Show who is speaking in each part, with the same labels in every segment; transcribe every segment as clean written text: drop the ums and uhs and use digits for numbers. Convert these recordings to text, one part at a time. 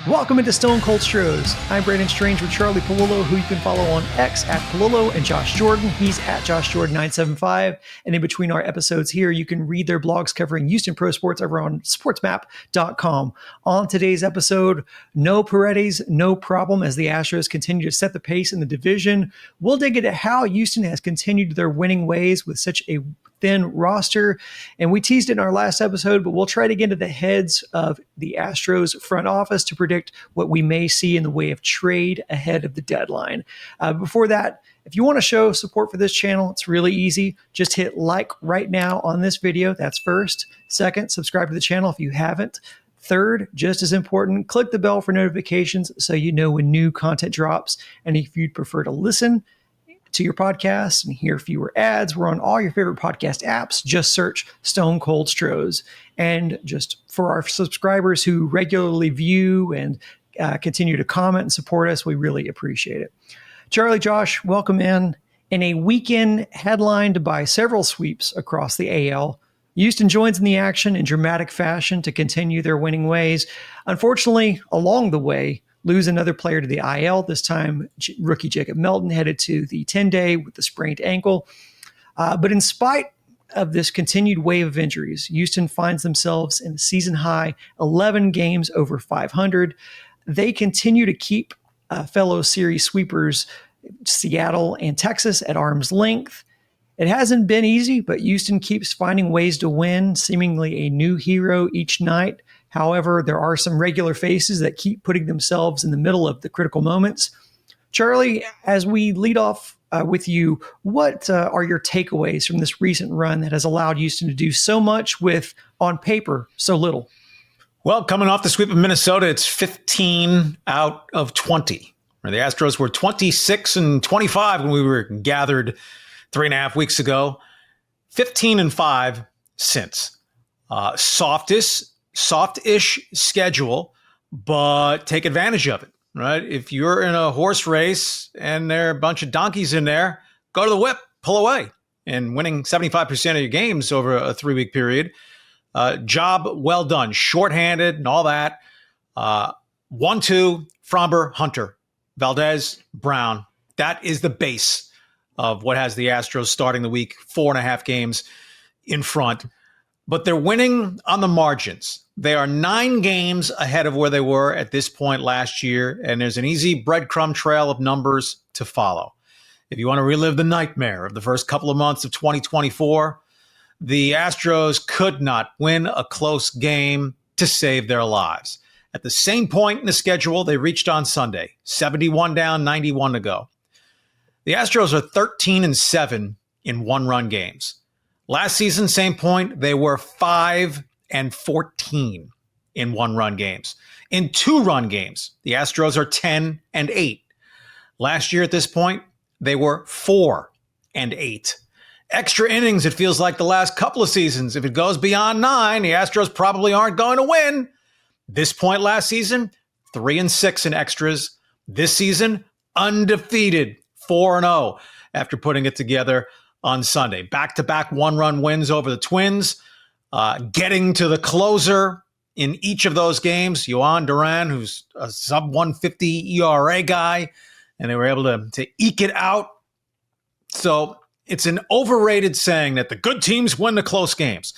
Speaker 1: Welcome into Stone Cold Stros. I'm Brandon Strange with Charlie Palullo, who you can follow on X at Palullo, and Josh Jordan. He's at JoshJordan975. And in between our episodes here, you can read their blogs covering Houston pro sports over on sportsmap.com. On today's episode, no Paredes, no problem as the Astros continue to set the pace in the division. We'll dig into how Houston has continued their winning ways with such a thin roster. And we teased it in our last episode, but we'll try to get into the heads of the Astros front office to predict what we may see in the way of trade ahead of the deadline. Before that, if you want to show support for this channel, it's really easy. Just hit like right now on this video. That's first. Second, subscribe to the channel if you haven't. Third, just as important, click the bell for notifications so you know when new content drops. And if you'd prefer to listen to your podcast and hear fewer ads, we're on all your favorite podcast apps. Just search Stone Cold Stros. And just for our subscribers who regularly view and continue to comment and support us, we really appreciate it. Charlie, Josh, welcome in. In a weekend headlined by several sweeps across the AL, Houston joins in the action in dramatic fashion to continue their winning ways. Unfortunately, along the way, lose another player to the IL. This time, rookie Jacob Melton headed to the 10-day with the sprained ankle. But in spite of this continued wave of injuries, Houston finds themselves in a season-high 11 games over 500. They continue to keep fellow series sweepers Seattle and Texas at arm's length. It hasn't been easy, but Houston keeps finding ways to win, seemingly a new hero each night. However, there are some regular faces that keep putting themselves in the middle of the critical moments. Charlie, as we lead off with you, what are your takeaways from this recent run that has allowed Houston to do so much with, on paper, so little?
Speaker 2: Well, coming off the sweep of Minnesota, it's 15 out of 20. The Astros were 26-25 when we were gathered 3.5 weeks ago. 15-5 since. Soft-ish schedule, but take advantage of it, right? If you're in a horse race and there are a bunch of donkeys in there, go to the whip, pull away. And winning 75% of your games over a 3-week period, job well done, shorthanded and all that. 1-2, Fromber, Hunter, Valdez, Brown. That is the base of what has the Astros starting the week, 4.5 games in front. But they're winning on the margins. They are 9 games ahead of where they were at this point last year, and there's an easy breadcrumb trail of numbers to follow. If you want to relive the nightmare of the first couple of months of 2024, the Astros could not win a close game to save their lives. At the same point in the schedule, they reached on Sunday, 71 down, 91 to go. The Astros are 13-7 in one-run games. Last season, same point, they were 5-14 in one-run games. In two-run games, the Astros are 10-8. Last year at this point, they were 4-8. Extra innings, it feels like the last couple of seasons. If it goes beyond 9, the Astros probably aren't going to win. This point last season, 3-6 in extras. This season, undefeated, 4-0 after putting it together on Sunday. Back-to-back one-run wins over the Twins, getting to the closer in each of those games. Yohan Duran, who's a sub-150 ERA guy, and they were able to eke it out. So it's an overrated saying that the good teams win the close games.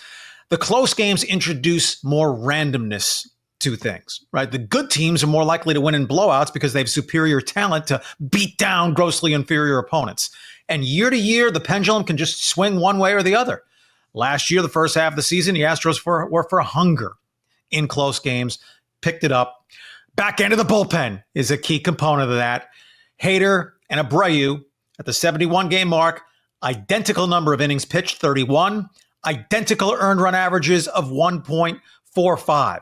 Speaker 2: The close games introduce more randomness to things, right? The good teams are more likely to win in blowouts because they have superior talent to beat down grossly inferior opponents. And year to year, the pendulum can just swing one way or the other. Last year, the first half of the season, the Astros were for hunger in close games, picked it up. Back end of the bullpen is a key component of that. Hader and Abreu at the 71-game mark, identical number of innings pitched, 31, identical earned run averages of 1.45.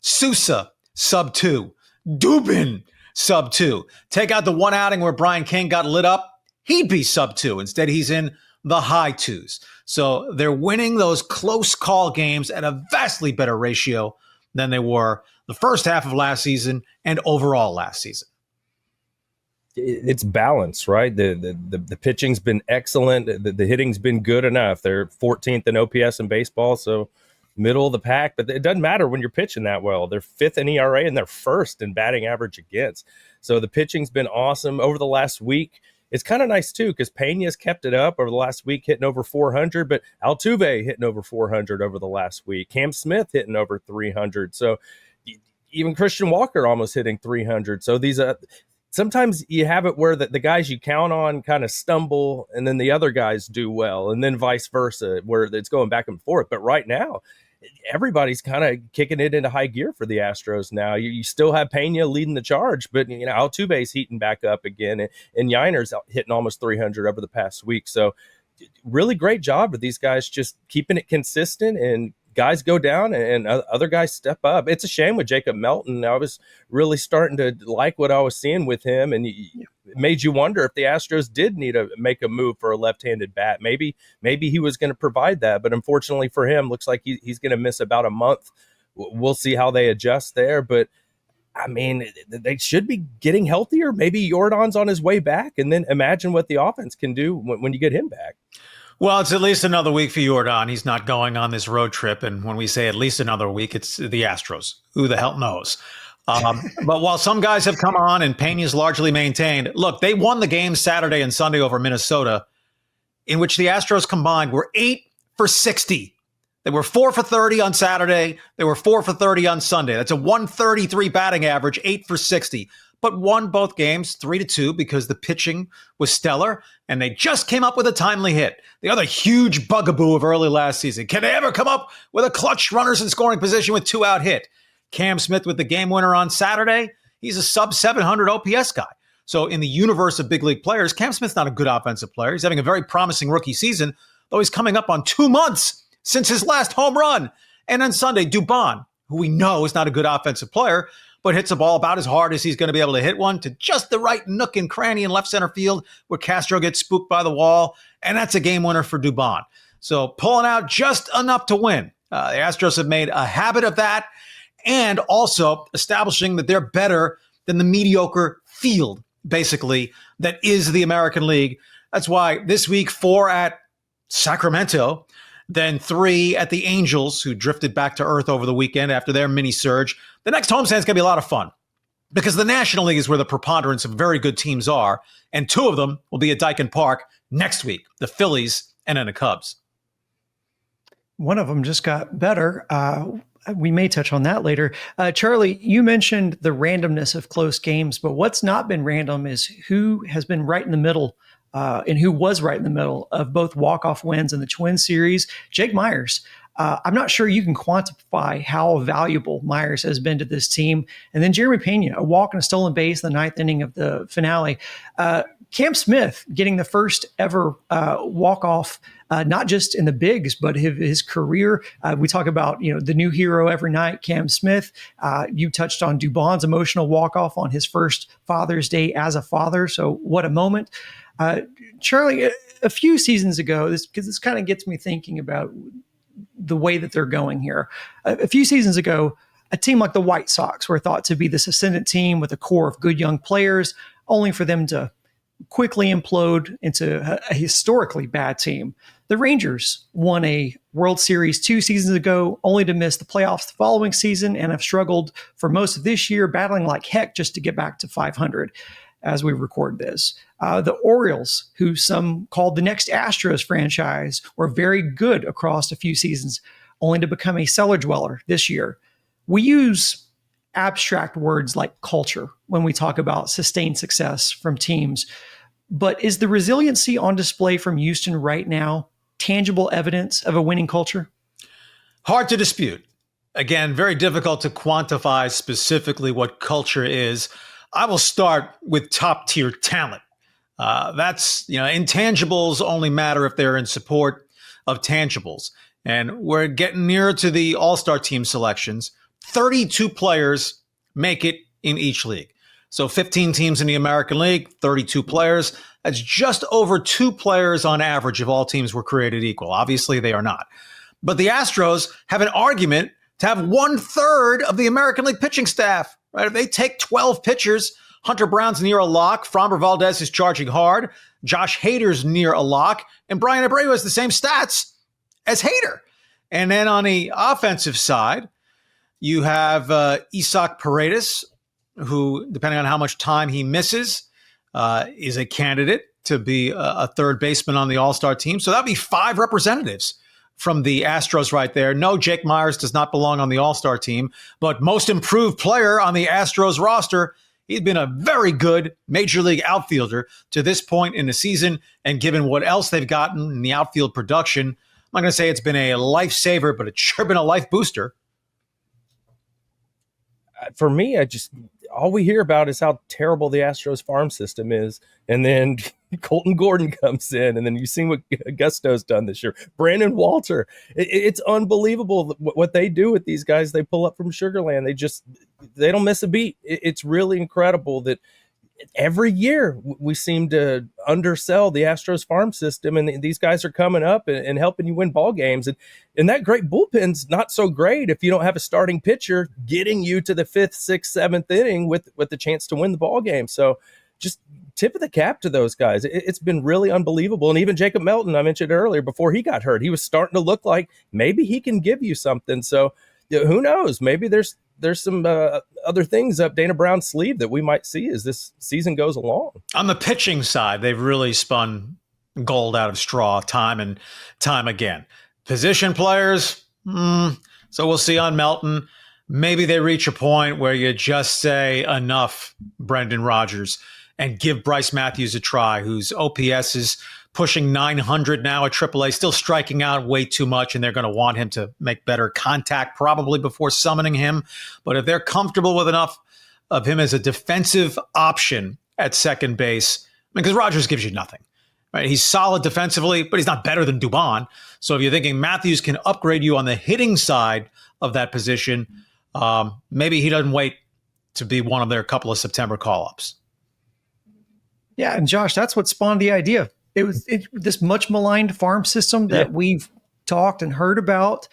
Speaker 2: Sousa, sub-2. Dubin, sub-2. Take out the one outing where Brian King got lit up, he'd be sub-2. Instead, he's in the high 2s. So they're winning those close call games at a vastly better ratio than they were the first half of last season and overall last season.
Speaker 3: It's balance, right? The pitching's been excellent. The hitting's been good enough. They're 14th in OPS in baseball, so middle of the pack, but it doesn't matter when you're pitching that well. They're 5th in ERA and they're 1st in batting average against. So the pitching's been awesome over the last week. It's kind of nice too, because Pena's kept it up over the last week, hitting over 400, but Altuve hitting over 400 over the last week. Cam Smith hitting over 300. So even Christian Walker almost hitting 300. So these sometimes you have it where the guys you count on kind of stumble and then the other guys do well, and then vice versa, where it's going back and forth. But right now, everybody's kind of kicking it into high gear for the Astros now. You still have Pena leading the charge, but Altuve's heating back up again, and Yiner's hitting almost 300 over the past week. So really great job with these guys just keeping it consistent, and guys go down and other guys step up. It's a shame with Jacob Melton. I was really starting to like what I was seeing with him, and it made you wonder if the Astros did need to make a move for a left-handed bat. Maybe he was going to provide that, but unfortunately for him, looks like he's going to miss about a month. We'll see how they adjust there, but I mean, they should be getting healthier. Maybe Jordan's on his way back, and then imagine what the offense can do when you get him back.
Speaker 2: Well, it's at least another week for Jordan. He's not going on this road trip. And when we say at least another week, it's the Astros. Who the hell knows? But while some guys have come on and Pena's largely maintained, look, they won the game Saturday and Sunday over Minnesota, in which the Astros combined were 8 for 60. They were 4 for 30 on Saturday. They were 4 for 30 on Sunday. That's a 133 batting average, 8 for 60. But won both games 3-2 because the pitching was stellar, and they just came up with a timely hit. The other huge bugaboo of early last season. Can they ever come up with a clutch runners in scoring position with 2-out hit? Cam Smith with the game winner on Saturday. He's a sub 700 OPS guy. So in the universe of big league players, Cam Smith's not a good offensive player. He's having a very promising rookie season, though he's coming up on 2 months since his last home run. And on Sunday, Dubon, who we know is not a good offensive player, but hits a ball about as hard as he's going to be able to hit one to just the right nook and cranny in left center field where Castro gets spooked by the wall. And that's a game winner for Dubon. So pulling out just enough to win. The Astros have made a habit of that, and also establishing that they're better than the mediocre field, basically, that is the American League. That's why this week 4 at Sacramento, then 3 at the Angels, who drifted back to earth over the weekend after their mini surge. The next homestand is going to be a lot of fun because the National League is where the preponderance of very good teams are, and 2 of them will be at Dyken Park next week, the Phillies and then the Cubs.
Speaker 1: One of them just got better. We may touch on that later. Charlie, you mentioned the randomness of close games, but what's not been random is who has been right in the middle and who was right in the middle of both walk-off wins in the Twin Series. Jake Myers. I'm not sure you can quantify how valuable Myers has been to this team. And then Jeremy Pena, a walk and a stolen base in the 9th inning of the finale. Cam Smith getting the first ever walk-off, not just in the bigs, but his career. We talk about, the new hero every night, Cam Smith. You touched on Dubon's emotional walk-off on his first Father's Day as a father. So what a moment. Charlie, a few seasons ago, because this kind of gets me thinking about the way that they're going here. A few seasons ago, a team like the White Sox were thought to be this ascendant team with a core of good young players, only for them to quickly implode into a historically bad team. The Rangers won a World Series 2 seasons ago, only to miss the playoffs the following season, and have struggled for most of this year, battling like heck just to get back to 500 as we record this. The Orioles, who some called the next Astros franchise, were very good across a few seasons, only to become a cellar dweller this year. We use abstract words like culture when we talk about sustained success from teams. But is the resiliency on display from Houston right now tangible evidence of a winning culture?
Speaker 2: Hard to dispute. Again, very difficult to quantify specifically what culture is. I will start with top tier talent. That's, intangibles only matter if they're in support of tangibles. And we're getting nearer to the all-star team selections. 32 players make it in each league. So 15 teams in the American League, 32 players. That's just over 2 players on average if all teams were created equal. Obviously, they are not. But the Astros have an argument to have 1/3 of the American League pitching staff, right? If they take 12 pitchers, Hunter Brown's near a lock, Framber Valdez is charging hard, Josh Hader's near a lock, and Brian Abreu has the same stats as Hader. And then on the offensive side, you have Isaac Paredes, who, depending on how much time he misses, is a candidate to be a third baseman on the All-Star team. So that'd be 5 representatives from the Astros right there. No, Jake Myers does not belong on the All-Star team, but most improved player on the Astros roster. He's been a very good major league outfielder to this point in the season. And given what else they've gotten in the outfield production, I'm not going to say it's been a lifesaver, but it's sure been a life booster.
Speaker 3: For me, all we hear about is how terrible the Astros farm system is. And then Colton Gordon comes in, and then you see what Augusto's done this year. Brandon Walter. It's unbelievable what they do with these guys they pull up from Sugarland. They don't miss a beat. It's really incredible that every year we seem to undersell the Astros farm system, and these guys are coming up and helping you win ball games. And that great bullpen's not so great if you don't have a starting pitcher getting you to the 5th, 6th, 7th inning with the chance to win the ball game. So just tip of the cap to those guys. It's been really unbelievable. And even Jacob Melton, I mentioned earlier, before he got hurt, he was starting to look like maybe he can give you something. So who knows? Maybe there's some other things up Dana Brown's sleeve that we might see as this season goes along.
Speaker 2: On the pitching side, they've really spun gold out of straw time and time again. Position players, so we'll see on Melton. Maybe they reach a point where you just say enough, Brendan Rodgers, and give Bryce Matthews a try, whose OPS is pushing 900 now at AAA, still striking out way too much, and they're going to want him to make better contact probably before summoning him. But if they're comfortable with enough of him as a defensive option at second base, because Rodgers gives you nothing, right? He's solid defensively, but he's not better than Dubon. So if you're thinking Matthews can upgrade you on the hitting side of that position, maybe he doesn't wait to be one of their couple of September call-ups.
Speaker 1: Yeah, and Josh, that's what spawned the idea. It was this much maligned farm system that we've talked and heard about.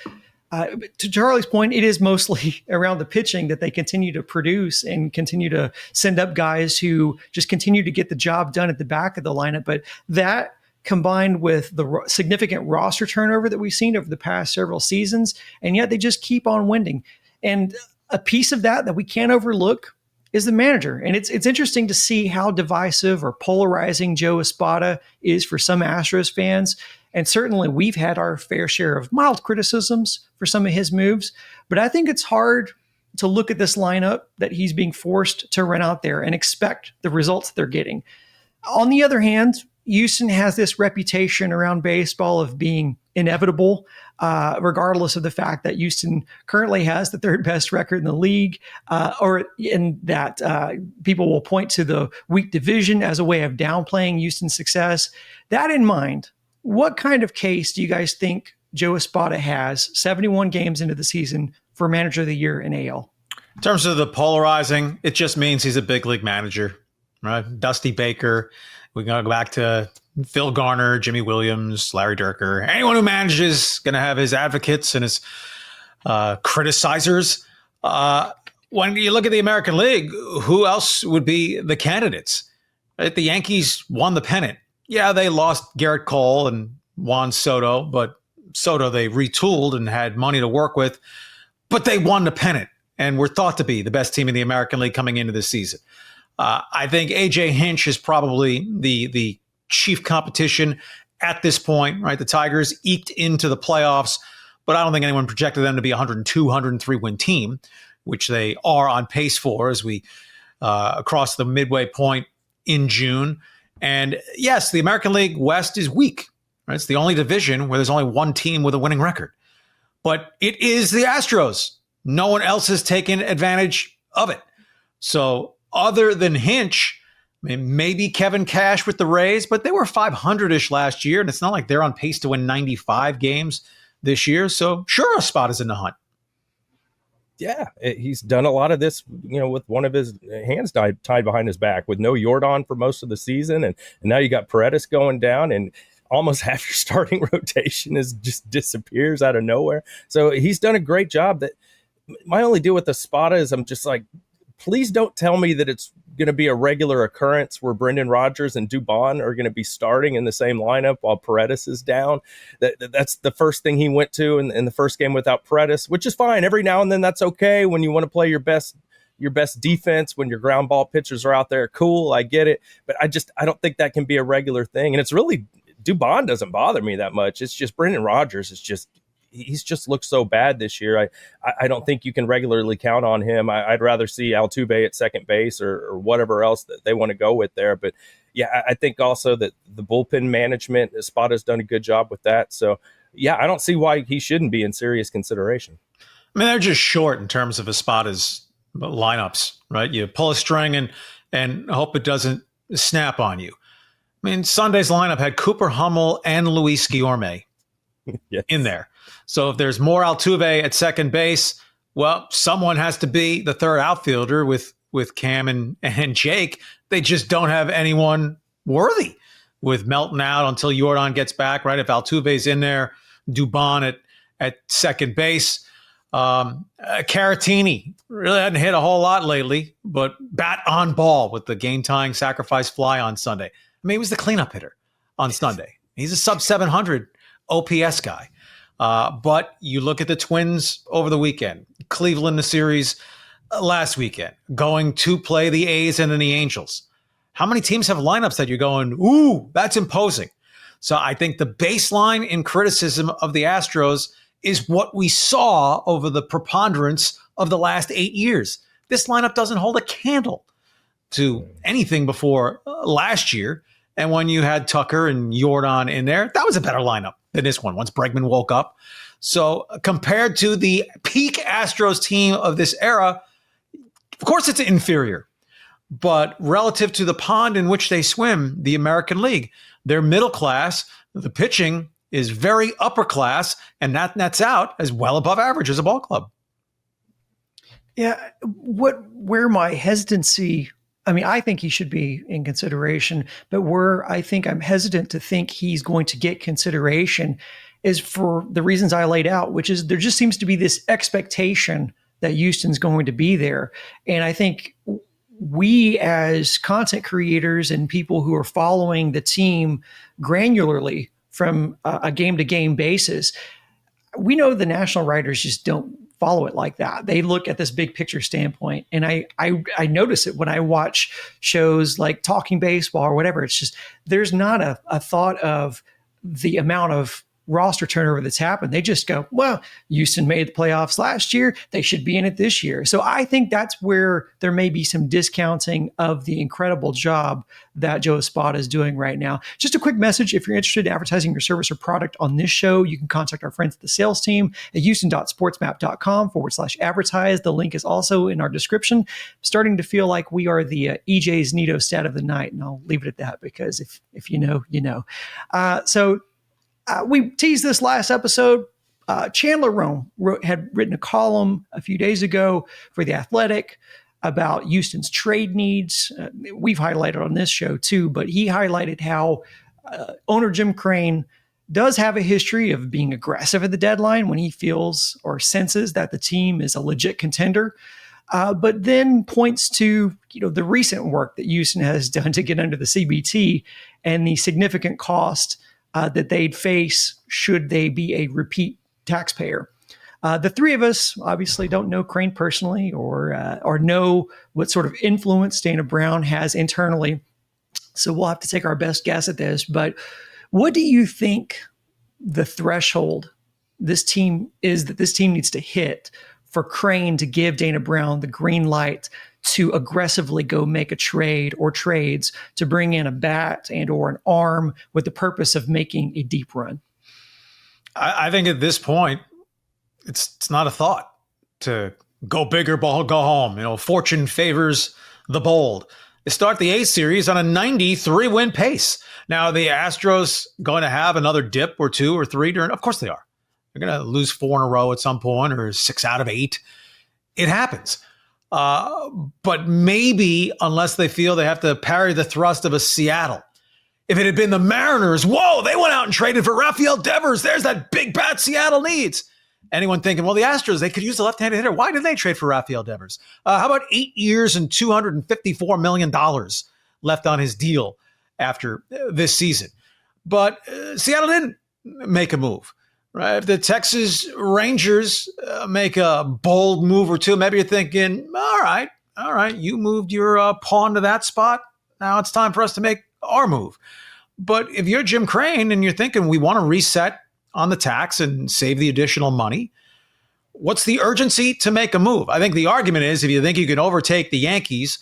Speaker 1: To Charlie's point, it is mostly around the pitching that they continue to produce and continue to send up guys who just continue to get the job done at the back of the lineup. But that combined with the significant roster turnover that we've seen over the past several seasons, and yet they just keep on winning. And a piece of that we can't overlook is the manager. And it's interesting to see how divisive or polarizing Joe Espada is for some Astros fans. And certainly we've had our fair share of mild criticisms for some of his moves. But I think it's hard to look at this lineup that he's being forced to run out there and expect the results they're getting. On the other hand, Houston has this reputation around baseball of being inevitable, regardless of the fact that Houston currently has the 3rd best record in the league, or in that people will point to the weak division as a way of downplaying Houston's success. That in mind, what kind of case do you guys think Joe Espada has 71 games into the season for Manager of the Year in AL?
Speaker 2: In terms of the polarizing, it just means he's a big league manager, right? Dusty Baker. We can go back to Phil Garner, Jimmy Williams, Larry Dierker. Anyone who manages is going to have his advocates and his criticizers. When you look at the American League, who else would be the candidates? Right? The Yankees won the pennant. Yeah, they lost Garrett Cole and Juan Soto, but Soto they retooled and had money to work with. But they won the pennant and were thought to be the best team in the American League coming into this season. I think A.J. Hinch is probably the chief competition at this point, right? The Tigers eked into the playoffs, but I don't think anyone projected them to be a 102, 103 win team, which they are on pace for as we across the midway point in June. And yes, the American League West is weak, right? It's the only division where there's only one team with a winning record. But it is the Astros. No one else has taken advantage of it. So other than Hinch, I mean, maybe Kevin Cash with the Rays, but they were 500-ish last year, and it's not like they're on pace to win 95 games this year. So sure, a spot is in the hunt.
Speaker 3: Yeah, he's done a lot of this, with one of his hands tied behind his back, with no Yordan for most of the season, and now you got Paredes going down, and almost half your starting rotation just disappears out of nowhere. So he's done a great job. That my only deal with the Espada is I'm just like, please don't tell me that it's going to be a regular occurrence where Brendan Rodgers and Dubon are going to be starting in the same lineup while Paredes is down. That's the first thing he went to in the first game without Paredes, which is fine. Every now and then that's okay when you want to play your best defense, when your ground ball pitchers are out there. Cool, I get it. But I don't think that can be a regular thing. And it's really, Dubon doesn't bother me that much. It's just Brendan Rodgers is just, he's just looked so bad this year. I don't think you can regularly count on him. I'd rather see Altuve at second base or whatever else that they want to go with there. But yeah, I think also that the bullpen management, Espada's done a good job with that. So yeah, I don't see why he shouldn't be in serious consideration.
Speaker 2: I mean, they're just short in terms of Espada's lineups, right? You pull a string and hope it doesn't snap on you. I mean, Sunday's lineup had Cooper Hummel and Luis Guillorme
Speaker 3: Yes.
Speaker 2: in there. So if there's more Altuve at second base, well, someone has to be the third outfielder with Cam and Jake. They just don't have anyone worthy with Melton out until Jordan gets back, right? If Altuve's in there, Dubon at second base. Caratini really hadn't hit a whole lot lately, but bat on ball with the game-tying sacrifice fly on Sunday. I mean, he was the cleanup hitter on Sunday. He's a sub-700 OPS guy. But you look at the Twins over the weekend, Cleveland the series last weekend, going to play the A's and then the Angels. How many teams have lineups that you're going, ooh, that's imposing? So I think the baseline in criticism of the Astros is what we saw over the preponderance of the last 8 years. This lineup doesn't hold a candle to anything before last year. And when you had Tucker and Jordan in there, that was a better lineup than this one once Bregman woke up. So compared to the peak Astros team of this era, of course it's inferior. But relative to the pond in which they swim, the American League, they're middle class. The pitching is very upper class, and that nets out as well above average as a ball club.
Speaker 1: Yeah, where my hesitancy, I mean, I think he should be in consideration, but where I think I'm hesitant to think he's going to get consideration is for the reasons I laid out, which is there just seems to be this expectation that Houston's going to be there. And I think we as content creators and people who are following the team granularly from a game-to-game basis, we know the national writers just don't follow it like that. They look at this big picture standpoint. And I notice it when I watch shows like Talking Baseball or whatever. It's just, there's not a thought of the amount of roster turnover that's happened. They just go, well, Houston made the playoffs last year. They should be in it this year. So I think that's where there may be some discounting of the incredible job that Joe Espada is doing right now. Just a quick message. If you're interested in advertising your service or product on this show, you can contact our friends at the sales team at houston.sportsmap.com/advertise. The link is also in our description. I'm starting to feel like we are the EJ's Nito stat of the night, and I'll leave it at that because if you know, you know. We teased this last episode. Chandler Rome had written a column a few days ago for The Athletic about Houston's trade needs. We've highlighted on this show too, but he highlighted how owner Jim Crane does have a history of being aggressive at the deadline when he feels or senses that the team is a legit contender. But then points to the recent work that Houston has done to get under the CBT and the significant cost that they'd face should they be a repeat taxpayer. The three of us obviously don't know Crane personally or know what sort of influence Dana Brown has internally. So we'll have to take our best guess at this. But what do you think the threshold this team needs to hit for Crane to give Dana Brown the green light to aggressively go make a trade or trades to bring in a bat and or an arm with the purpose of making a deep run?
Speaker 2: I think at this point, it's not a thought to go big or go home. Fortune favors the bold. They start the A series on a 93-win pace. Now, the Astros going to have another dip or two or three during. Of course they are. They're going to lose 4 in a row at some point or 6 out of 8. It happens. But maybe unless they feel they have to parry the thrust of a Seattle. If it had been the Mariners, whoa, they went out and traded for Rafael Devers. There's that big bat Seattle needs. Anyone thinking, well, the Astros, they could use a left-handed hitter. Why did they trade for Rafael Devers? How about 8 years and $254 million left on his deal after this season? But Seattle didn't make a move, right? If the Texas Rangers make a bold move or two, maybe you're thinking, all right, you moved your pawn to that spot. Now it's time for us to make our move. But if you're Jim Crane and you're thinking we want to reset on the tax and save the additional money, what's the urgency to make a move? I think the argument is if you think you can overtake the Yankees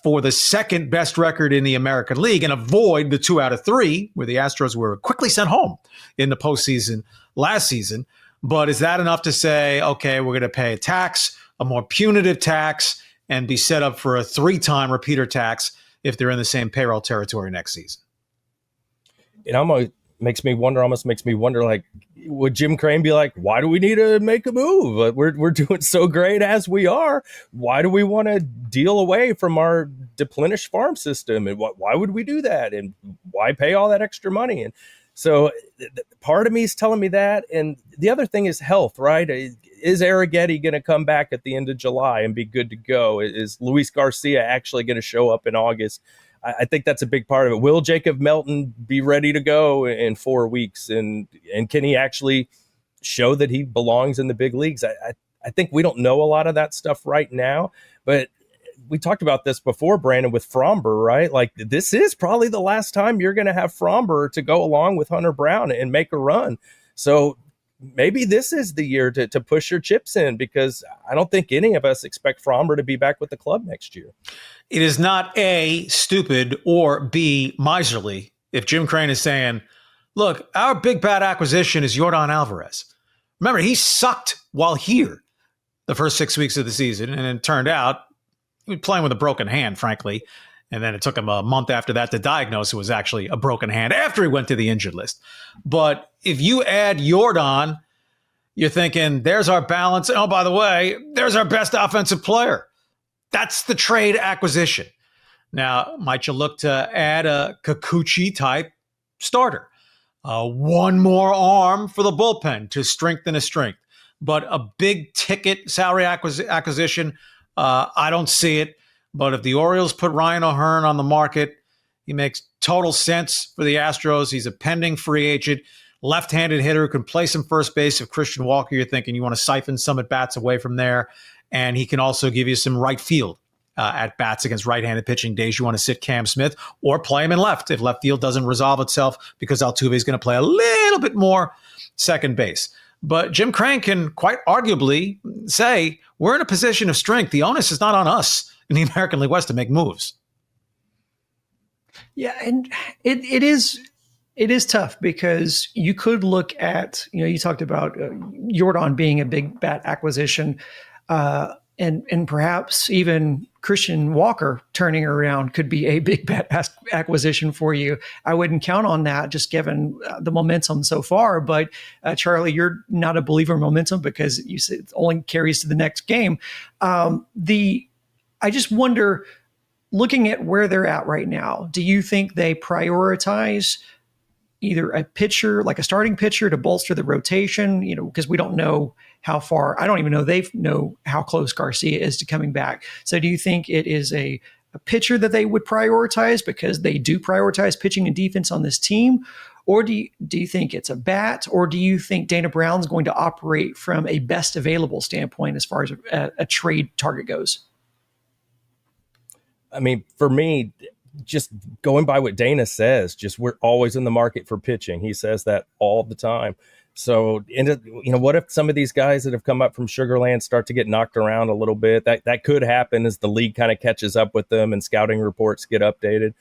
Speaker 2: for the second best record in the American League and avoid the 2 out of 3 where the Astros were quickly sent home in the postseason last season. But is that enough to say, okay, we're going to pay a tax, a more punitive tax, and be set up for a 3-time repeater tax if they're in the same payroll territory next season?
Speaker 3: It almost makes me wonder, like, would Jim Crane be like, why do we need to make a move? We're doing so great as we are. Why do we want to deal away from our deplenished farm system? And why would we do that? And why pay all that extra money? And so part of me is telling me that. And the other thing is health, right? Is Arrighetti going to come back at the end of July and be good to go? Is Luis Garcia actually going to show up in August? I think that's a big part of it. Will Jacob Melton be ready to go in 4 weeks? And can he actually show that he belongs in the big leagues? I think we don't know a lot of that stuff right now, but we talked about this before, Brandon, with Fromber, right? Like, this is probably the last time you're going to have Fromber to go along with Hunter Brown and make a run. So maybe this is the year to push your chips in, because I don't think any of us expect Fromber to be back with the club next year.
Speaker 2: It is not A, stupid, or B, miserly if Jim Crane is saying, look, our big bad acquisition is Yordan Alvarez. Remember, he sucked while here the first 6 weeks of the season, and it turned out he was playing with a broken hand, frankly. And then it took him a month after that to diagnose it was actually a broken hand after he went to the injured list. But if you add Yordan, you're thinking, there's our balance. Oh, by the way, there's our best offensive player. That's the trade acquisition. Now, might you look to add a Kikuchi-type starter? One more arm for the bullpen to strengthen a strength. But a big-ticket salary acquisition, I don't see it. But if the Orioles put Ryan O'Hearn on the market, he makes total sense for the Astros. He's a pending free agent, left-handed hitter who can play some first base. If Christian Walker, you're thinking you want to siphon some at-bats away from there. And he can also give you some right field at-bats against right-handed pitching days. You want to sit Cam Smith or play him in left if left field doesn't resolve itself, because Altuve is going to play a little bit more second base. But Jim Crane can quite arguably say, we're in a position of strength. The onus is not on us in the American League West to make moves.
Speaker 1: Yeah, and it is tough, because you could look at, you talked about Yordan being a big bat acquisition, and perhaps even Christian Walker turning around could be a big bat acquisition for you. I wouldn't count on that, just given the momentum so far. But Charlie, you're not a believer in momentum, because you said it only carries to the next game. I just wonder, looking at where they're at right now, do you think they prioritize either a pitcher, like a starting pitcher, to bolster the rotation? Because we don't know how far. I don't even know they know how close Garcia is to coming back. So do you think it is a pitcher that they would prioritize, because they do prioritize pitching and defense on this team? Or do you think it's a bat? Or do you think Dana Brown's going to operate from a best available standpoint as far as a trade target goes?
Speaker 3: I mean, for me, just going by what Dana says, we're always in the market for pitching. He says that all the time. So, what if some of these guys that have come up from Sugar Land start to get knocked around a little bit? That could happen as the league kind of catches up with them and scouting reports get updated.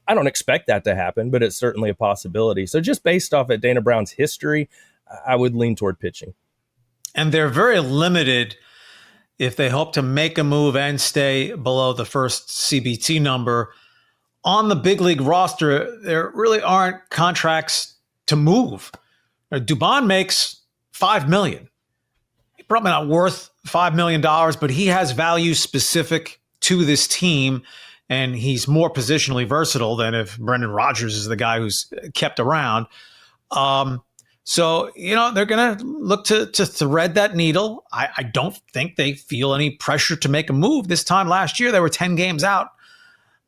Speaker 3: I don't expect that to happen, but it's certainly a possibility. So just based off of Dana Brown's history, I would lean toward pitching. And
Speaker 2: they're very limited if they hope to make a move and stay below the first CBT number. On the big league roster, there really aren't contracts to move. Dubon makes $5 million. He's probably not worth $5 million, but he has value specific to this team, and he's more positionally versatile than if Brendan Rodgers is the guy who's kept around. So, they're going to look to thread that needle. I don't think they feel any pressure to make a move. This time last year, they were 10 games out.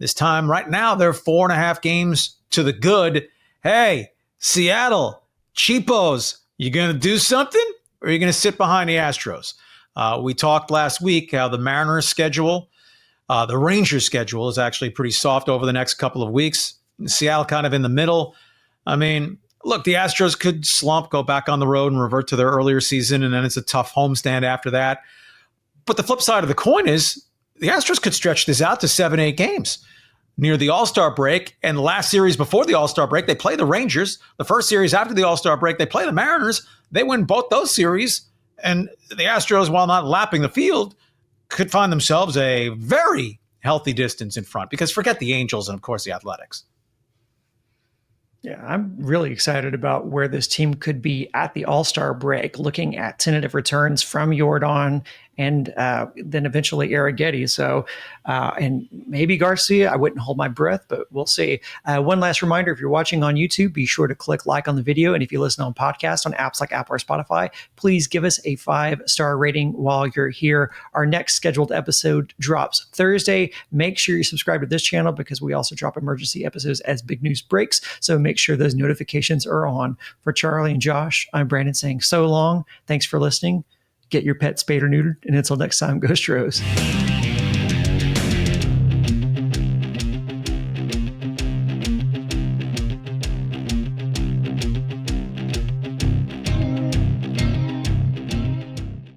Speaker 2: This time right now, they're 4.5 games to the good. Hey, Seattle, cheapos, you going to do something or are you going to sit behind the Astros? We talked last week how the Mariners schedule, the Rangers schedule is actually pretty soft over the next couple of weeks. Seattle kind of in the middle. I mean, look, the Astros could slump, go back on the road and revert to their earlier season, and then it's a tough homestand after that. But the flip side of the coin is the Astros could stretch this out to 7-8 games near the All-Star break. And the last series before the All-Star break, they play the Rangers. The first series after the All-Star break, they play the Mariners. They win both those series. And the Astros, while not lapping the field, could find themselves a very healthy distance in front. Because forget the Angels and, of course, the Athletics.
Speaker 1: Yeah, I'm really excited about where this team could be at the All-Star break, looking at tentative returns from Yordan and then eventually Arrighetti. So, and maybe Garcia. I wouldn't hold my breath, but we'll see. One last reminder, if you're watching on YouTube, be sure to click like on the video. And if you listen on podcast on apps like Apple or Spotify, please give us a 5-star rating while you're here. Our next scheduled episode drops Thursday. Make sure you subscribe to this channel because we also drop emergency episodes as big news breaks. So make sure those notifications are on. For Charlie and Josh, I'm Brandon saying so long. Thanks for listening. Get your pet spayed or neutered. And until next time, go Stros.